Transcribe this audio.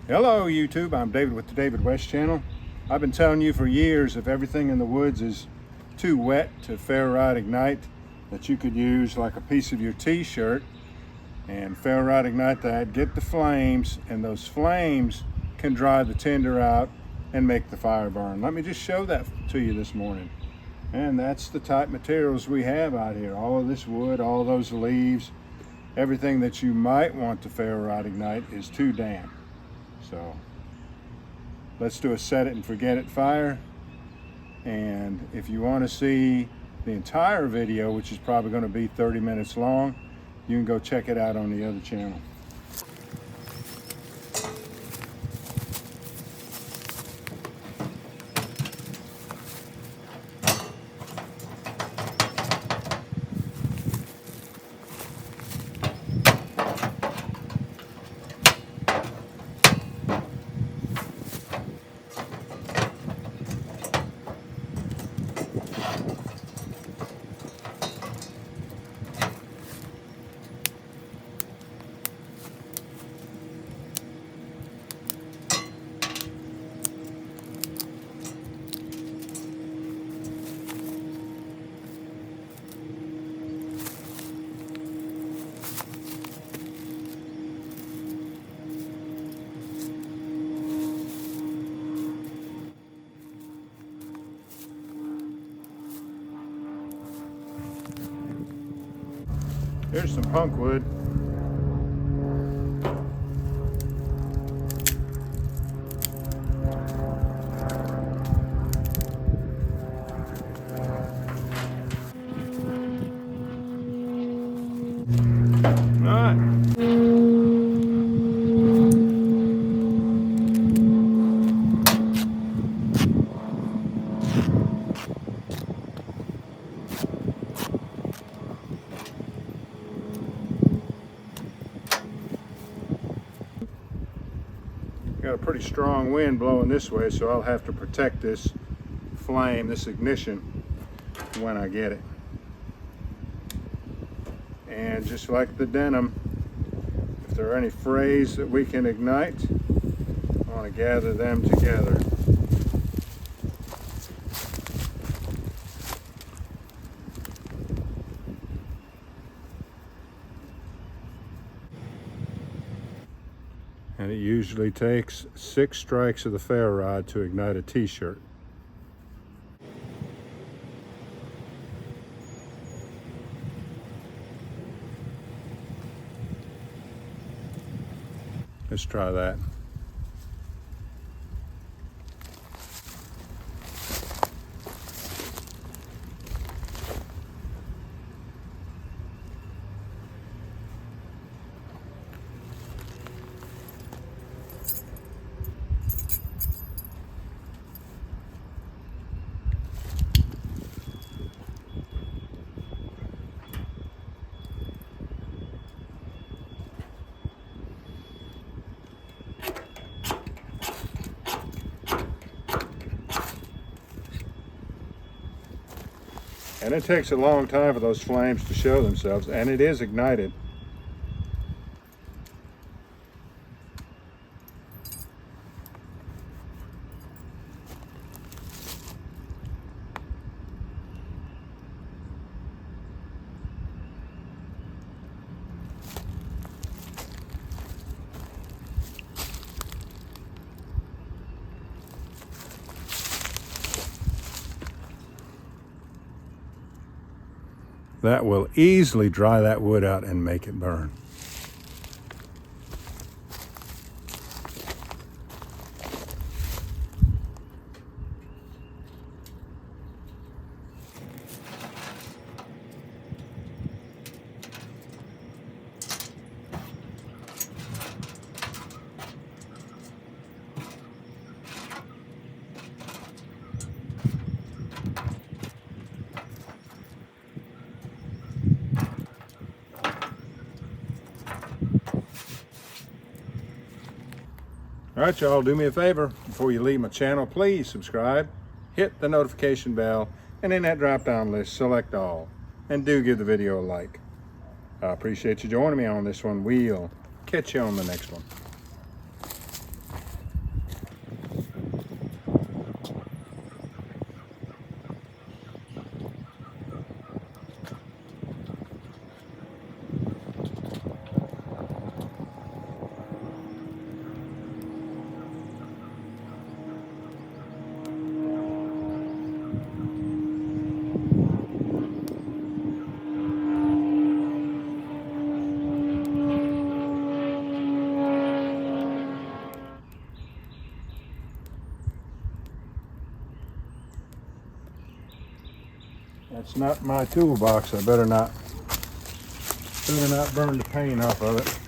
Hello YouTube, I'm David with the David West channel. I've been telling you for years, if everything in the woods is too wet to Ferro Rod ignite, that you could use like a piece of your t-shirt and Ferro Rod ignite that, get the flames, and those flames can dry the tinder out and make the fire burn. Let me just show that to you this morning. And that's the type materials we have out here. All of this wood, all those leaves, everything that you might want to Ferro Rod ignite is too damp. So let's do a set it and forget it fire. And if you want to see the entire video, which is probably going to be 30 minutes long, you can go check it out on the other channel. Here's some punk wood. All right. Got a pretty strong wind blowing this way, so I'll have to protect this flame, this ignition, when I get it. And just like the denim, if there are any frays that we can ignite, I want to gather them together. And it usually takes 6 strikes of the Ferro Rod to ignite a t-shirt. Let's try that. And it takes a long time for those flames to show themselves, and it is ignited. That will easily dry that wood out and make it burn. All right, y'all, do me a favor. Before you leave my channel, please subscribe, hit the notification bell, and in that drop-down list, select all. And do give the video a like. I appreciate you joining me on this one. We'll catch you on the next one. That's not my toolbox. I better not burn the paint off of it.